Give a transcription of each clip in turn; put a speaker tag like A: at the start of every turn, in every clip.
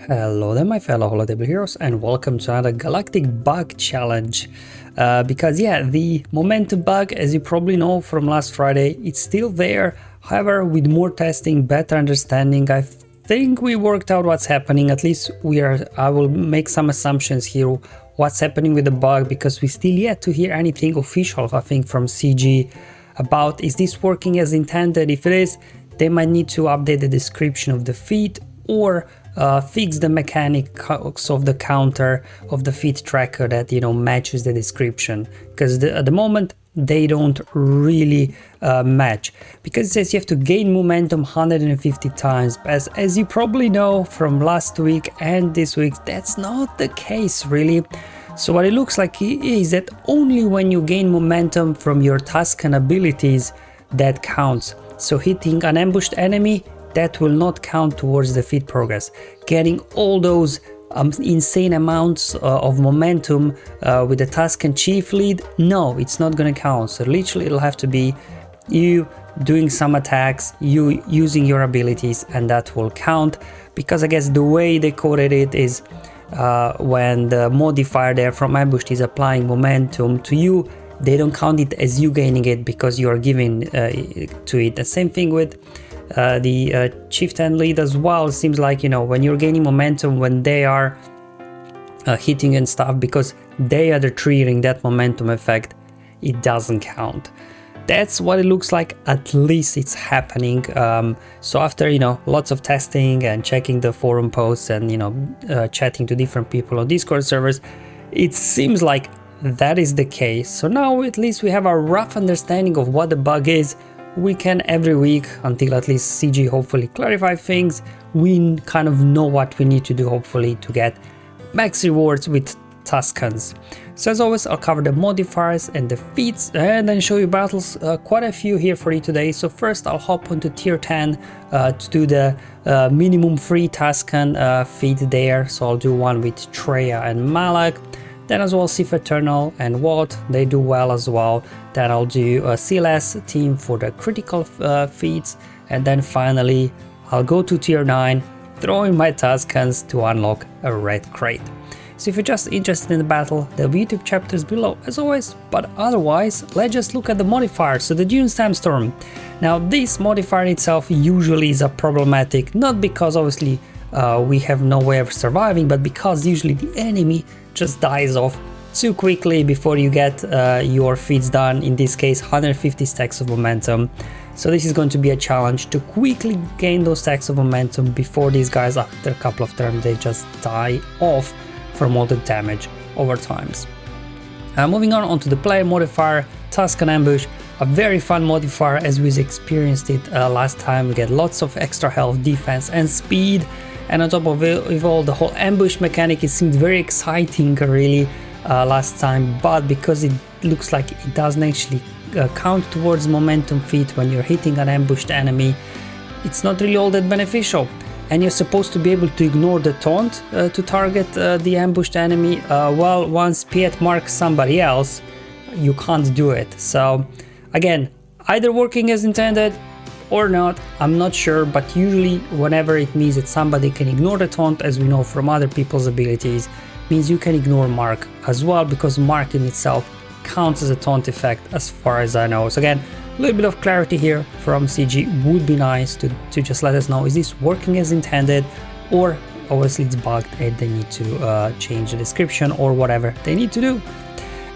A: Hello there my fellow holotable heroes and welcome to another galactic bug challenge. Because the momentum bug, as you probably know from last Friday, it's still there. However, with more testing, better understanding, I think we worked out what's happening. At least I will make some assumptions here what's happening with the bug, because we still yet to hear anything official, I think, from CG about is this working as intended. If it is, they might need to update the description of the feat or fix the mechanics of the counter of the feat tracker that matches the description, because at the moment they don't really match, because it says you have to gain momentum 150 times. As you probably know from last week and this week, that's not the case really. So what it looks like is that only when you gain momentum from your Tusken abilities that counts. So hitting an ambushed enemy, that will not count towards the feat progress. Getting all those insane amounts of momentum with the Tusken Chief lead, no, it's not gonna count. So literally it'll have to be you doing some attacks, you using your abilities, and that will count. Because I guess the way they coded it is when the modifier there from ambushed is applying momentum to you, they don't count it as you gaining it because you are giving to it. The same thing with the chieftain lead as well. Seems like when you're gaining momentum, when they are hitting and stuff, because they are triggering that momentum effect, it doesn't count. That's what it looks like, at least it's happening. So after lots of testing and checking the forum posts and chatting to different people on Discord servers, it seems like that is the case. So now at least we have a rough understanding of what the bug is. We can every week, until at least CG hopefully clarify things, we kind of know what we need to do hopefully to get max rewards with Tuskens. So as always, I'll cover the modifiers and the feats and then show you battles, quite a few here for you today. So first I'll hop onto tier 10 to do the minimum free Tusken feat there. So I'll do one with Traya and Malak. Then as well Sif Eternal and Walt, they do well as well. Then I'll do a CLS team for the critical feats. And then finally I'll go to tier 9, throw in my Tuskens to unlock a red crate. So if you're just interested in the battle, there'll be YouTube chapters below as always, but otherwise let's just look at the modifiers. So the Dune Sandstorm. Now this modifier itself usually is a problematic, not because obviously we have no way of surviving, but because usually the enemy just dies off too quickly before you get your feats done. In this case 150 stacks of momentum. So this is going to be a challenge to quickly gain those stacks of momentum before these guys, after a couple of turns, they just die off from all the damage over times. Moving on onto the player modifier, Tusken Ambush, a very fun modifier as we experienced it last time. We get lots of extra health, defense and speed. And on top of it all, the whole ambush mechanic, it seemed very exciting really last time, but because it looks like it doesn't actually count towards momentum feat when you're hitting an ambushed enemy, it's not really all that beneficial. And you're supposed to be able to ignore the taunt to target the ambushed enemy. Well, once Piet marks somebody else, you can't do it. So again, either working as intended or not, I'm not sure, but usually whenever it means that somebody can ignore the taunt, as we know from other people's abilities, means you can ignore mark as well, because mark in itself counts as a taunt effect as far as I know. So again, a little bit of clarity here from CG would be nice to just let us know, is this working as intended, or obviously it's bugged and they need to change the description or whatever they need to do.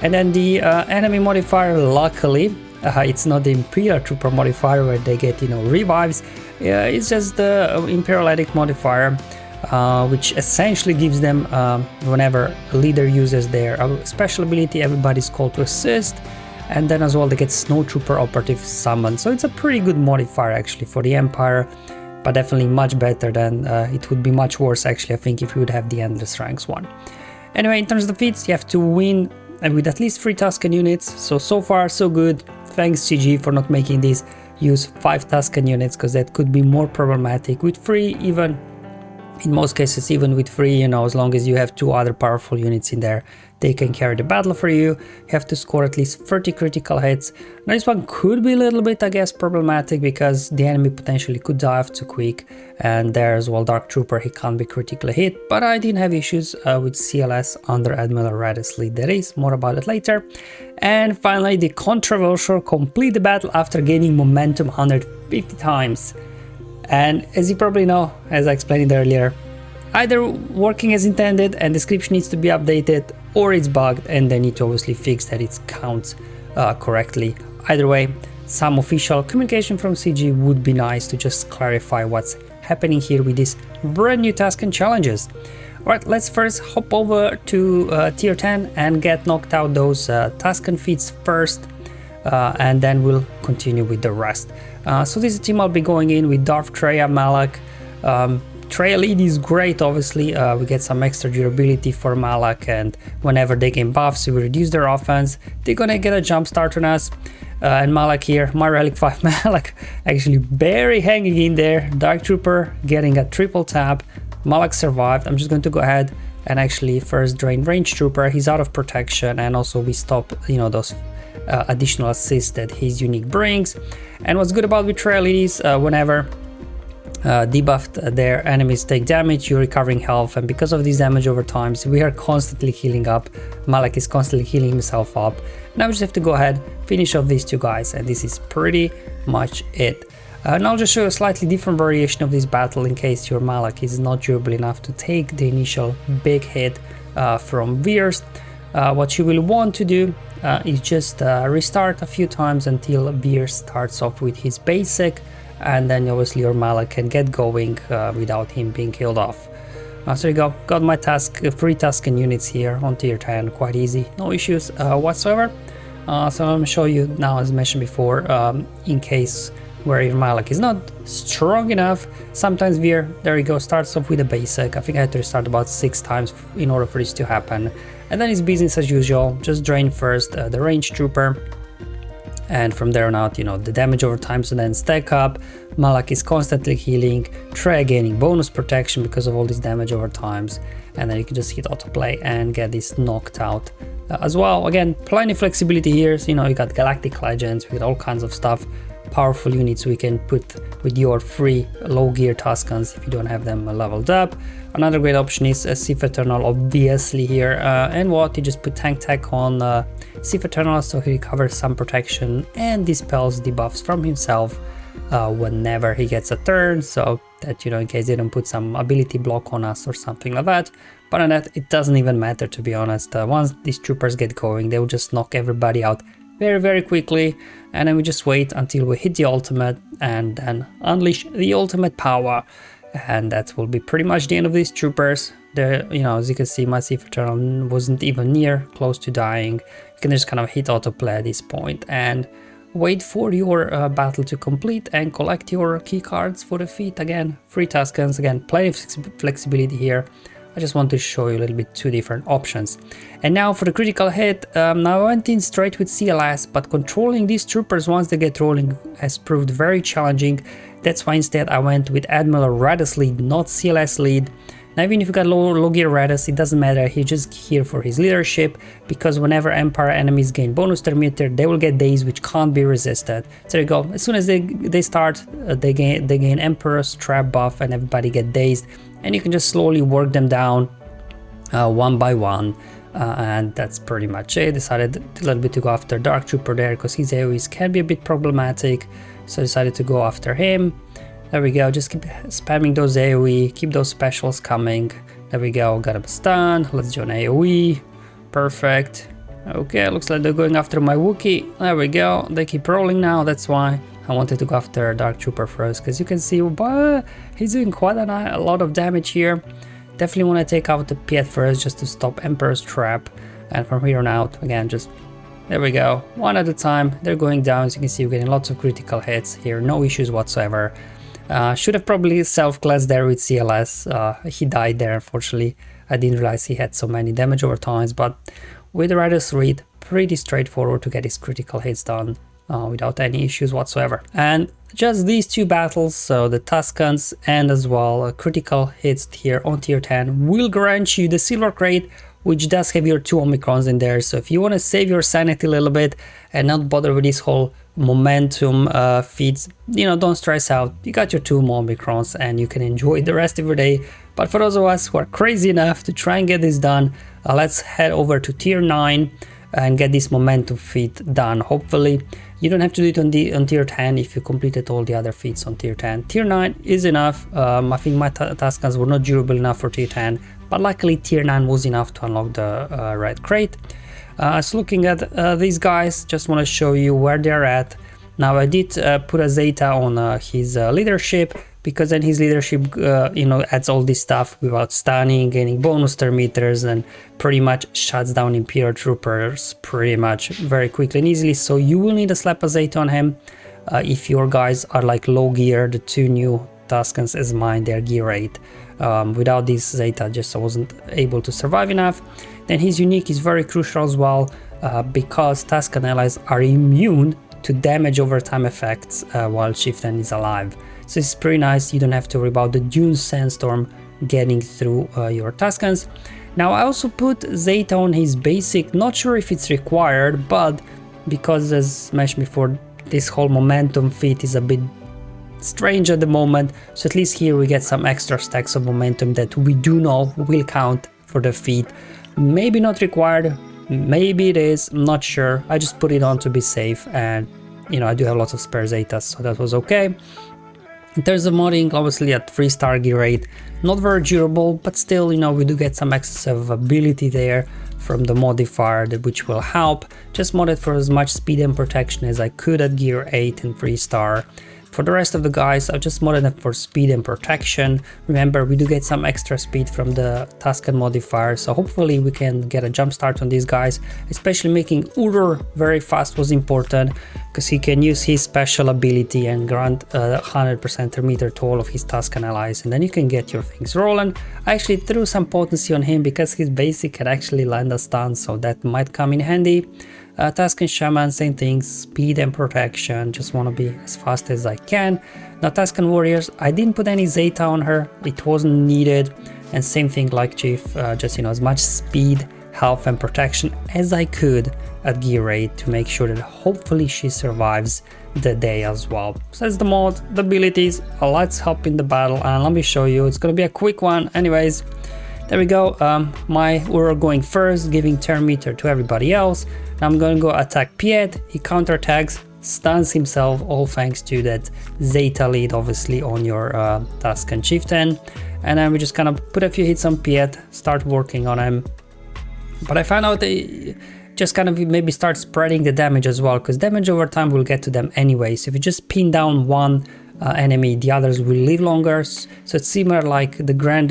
A: And then the enemy modifier, luckily, it's not the Imperial Trooper modifier where they get revives. It's just the Imperial Galactic modifier, which essentially gives them, whenever a leader uses their special ability, everybody's called to assist, and then as well they get Snow Trooper operative summon. So it's a pretty good modifier actually for the Empire, but definitely much better than it would be much worse actually, I think, if you would have the Endless Ranks one. Anyway, in terms of the feats, you have to win with at least 3 Tusken units. So far so good. Thanks CG for not making this use 5 Tusken units, because that could be more problematic. With 3 even In most cases, even with 3, you know, as long as you have 2 other powerful units in there, they can carry the battle for you. You have to score at least 30 critical hits. Now this one could be a little bit, I guess, problematic because the enemy potentially could die off too quick. And there as well, Dark Trooper, he can't be critically hit. But I didn't have issues with CLS under Admiral Raddus lead. There is more about it later. And finally, the controversial complete the battle after gaining momentum 150 times. And as you probably know, as I explained it earlier, either working as intended and the script needs to be updated, or it's bugged and they need to obviously fix that it counts correctly. Either way, some official communication from CG would be nice to just clarify what's happening here with these brand new Tusken challenges. Alright, let's first hop over to tier 10 and get knocked out those Tusken feats first. And then we'll continue with the rest. So this is a team I'll be going in with Darth, Traya, Malak. Traya lead is great, obviously. We get some extra durability for Malak, and whenever they gain buffs, we reduce their offense. They're gonna get a jump start on us. And Malak here, my Relic 5 Malak, actually barely hanging in there. Dark Trooper getting a triple tap. Malak survived. I'm just going to go ahead and actually first drain Range Trooper. He's out of protection, and also we stop, you know, those additional assists that his unique brings. And what's good about Betrayal is whenever debuffed their enemies take damage, you're recovering health, and because of this damage over time, so we are constantly healing up. Malak is constantly healing himself up. Now we just have to go ahead, finish off these 2 guys, and this is pretty much it. And I'll just show you a slightly different variation of this battle in case your Malak is not durable enough to take the initial big hit from Veers. What you will want to do is just restart a few times until Veers starts off with his basic, and then obviously your Malak can get going without him being killed off. So there you go, got my 3 Tusken units here on tier 10, quite easy, no issues whatsoever. So I'm going to show you now, as mentioned before, in case where your Malak is not strong enough, sometimes Veer, there you go, starts off with a basic. I think I had to restart about 6 times in order for this to happen. And then it's business as usual, just drain first the Range Trooper. And from there on out, you know, the damage over time, so then stack up. Malak is constantly healing, Traya gaining bonus protection because of all this damage over times. And then you can just hit autoplay and get this knocked out as well. Again, plenty of flexibility here. So, you know, you got Galactic Legends, we got all kinds of stuff. Powerful units we can put with your free low gear Tuskens if you don't have them leveled up. Another great option is Sith Eternal, obviously here, and what you just put tank tech on Sith Eternal so he recovers some protection and dispels debuffs from himself whenever he gets a turn, so that, you know, in case they don't put some ability block on us or something like that. But on that, it doesn't even matter, to be honest. Once these troopers get going, they will just knock everybody out very quickly, and then we just wait until we hit the ultimate and then unleash the ultimate power, and that will be pretty much the end of these troopers. There, you know, as you can see, my Sith Eternal wasn't even near close to dying. You can just kind of hit autoplay at this point and wait for your battle to complete and collect your key cards for the feat. Again, 3 Tuskens, again, plenty of flexibility here. I just want to show you a little bit 2 different options. And now for the critical hit, now I went in straight with CLS, but controlling these troopers once they get rolling has proved very challenging. That's why instead I went with Admiral Raddus lead, not CLS lead. Now even if you got low gear Raddus, it doesn't matter, he's just here for his leadership, because whenever Empire enemies gain bonus turn meter, they will get days which can't be resisted. So there you go, as soon as they start, they gain Emperor's trap buff and everybody get dazed, and you can just slowly work them down one by one. And that's pretty much it. Decided a little bit to go after Dark Trooper there because his AoEs can be a bit problematic, so decided to go after him. There we go, just keep spamming those AoE, keep those specials coming. There we go, got him stunned. Let's do an AoE. Perfect. Okay, looks like they're going after my Wookiee. There we go, they keep rolling now. That's why I wanted to go after Dark Trooper first, because you can see he's doing quite a lot of damage here. Definitely want to take out the Piet first just to stop Emperor's trap, and from here on out, again, just there we go, one at a time. They're going down, as you can see, we're getting lots of critical hits here, no issues whatsoever. Should have probably self-glassed there with CLS, he died there unfortunately. I didn't realize he had so many damage over times, but with Raddus read, pretty straightforward to get his critical hits done. without any issues whatsoever. And just these two battles, so the Tuskens and as well critical hits here on tier 10 will grant you the silver crate, which does have your 2 Omicrons in there. So if you want to save your sanity a little bit and not bother with this whole momentum feeds, you know, don't stress out. You got your 2 Omicrons and you can enjoy the rest of your day. But for those of us who are crazy enough to try and get this done, let's head over to tier 9 and get this momentum feat done. Hopefully you don't have to do it on tier 10 if you completed all the other feats on tier 10. Tier 9 is enough. I think my Tuskens were not durable enough for tier 10, but luckily tier 9 was enough to unlock the red crate. So looking at these guys, just want to show you where they're at. Now I did put a Zeta on his leadership, because then his leadership you know, adds all this stuff without stunning, gaining bonus turn meters, and pretty much shuts down Imperial troopers pretty much very quickly and easily. So you will need to slap a Zeta on him if your guys are like low gear. The 2 new Tuskens as mine, they're gear 8. Without this Zeta, just I wasn't able to survive enough. Then his unique is very crucial as well, because Tusken allies are immune to damage over time effects while Chieftain is alive. So it's pretty nice. You don't have to worry about the Dune Sandstorm getting through your Tuskens. Now I also put Zeta on his basic, not sure if it's required, but because as mentioned before, this whole momentum feat is a bit strange at the moment, so at least here we get some extra stacks of momentum that we do know will count for the feat. Maybe not required, maybe it is, I'm not sure. I just put it on to be safe, and you know, I do have lots of spare Zetas, so that was okay. In terms of modding, obviously at 3-star gear rate, not very durable, but still, you know, we do get some excess ability there from the modifier, which will help. Just modded for as much speed and protection as I could at gear 8 and 3-star. For the rest of the guys, I've just modded them for speed and protection. Remember, we do get some extra speed from the Tusken modifier, so hopefully we can get a jump start on these guys. Especially making Urur very fast was important, because he can use his special ability and grant 100% meter to all of his Tusken allies, and then you can get your things rolling. I actually threw some potency on him because his basic can actually land a stun, so that might come in handy. Tusken Shaman, same thing, speed and protection, just want to be as fast as I can. Now Tusken Warriors, I didn't put any Zeta on her, it wasn't needed, and same thing like Chief, just, you know, as much speed, health and protection as I could at gear 8 to make sure that hopefully she survives the day as well. So that's the mod, the abilities, let's hop in the battle, and let me show you. It's gonna be a quick one anyways. There we go, my Urur going first, giving turn meter to everybody else. Now I'm going to go attack Piet, he counterattacks, stuns himself, all thanks to that Zeta lead obviously on your Tusken Chieftain. And then we just kind of put a few hits on Piet, start working on him. But I found out they just kind of maybe start spreading the damage as well, because damage over time will get to them anyway. So if you just pin down one enemy, the others will live longer. So it's similar like the Grand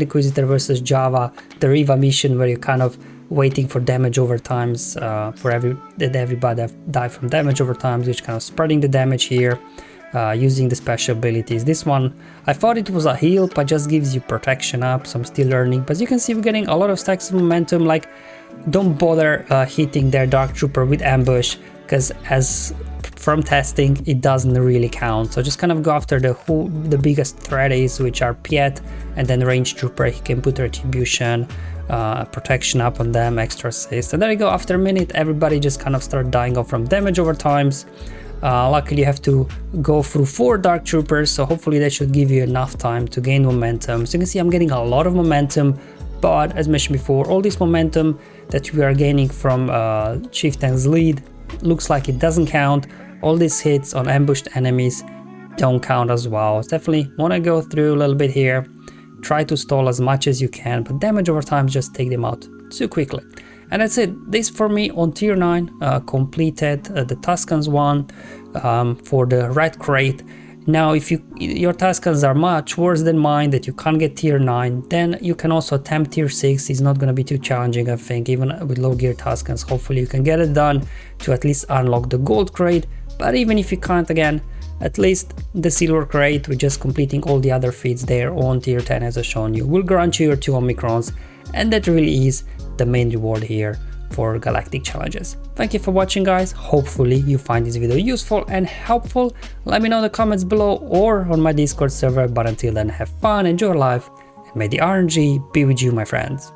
A: Inquisitor versus Java, the Riva mission, where you kind of waiting for damage over times for everybody die from damage over times, which kind of spreading the damage here using the special abilities. This one I thought it was a heal, but just gives you protection up, so I'm still learning. But you can see we're getting a lot of stacks of momentum. Like, don't bother hitting their Dark Trooper with ambush, because as from testing it doesn't really count. So just kind of go after the biggest threat is, which are Piet, and then range trooper. He can put retribution, protection up on them, extra assist, and there you go. After a minute everybody just kind of start dying off from damage over times. Luckily you have to go through 4 dark troopers, so hopefully that should give you enough time to gain momentum. So you can see I'm getting a lot of momentum, but as mentioned before, all this momentum that we are gaining from Chieftain's lead looks like it doesn't count. All these hits on ambushed enemies don't count as well. Definitely want to go through a little bit here, try to stall as much as you can, but damage over time just take them out too quickly. And that's it. This for me on tier 9 completed the Tuskens one for the red crate. Now if your Tuskens are much worse than mine, that you can't get tier 9, then you can also attempt tier 6. It's not going to be too challenging, I think, even with low gear Tuskens. Hopefully you can get it done to at least unlock the gold crate. But even if you can't, again, at least the silver crate, with just completing all the other feats there on tier 10 as I've shown you, will grant you your 2 Omicrons, and that really is the main reward here for galactic challenges. Thank you for watching, guys. Hopefully you find this video useful and helpful. Let me know in the comments below or on my Discord server, but until then, have fun, enjoy life, and may the RNG be with you, my friends.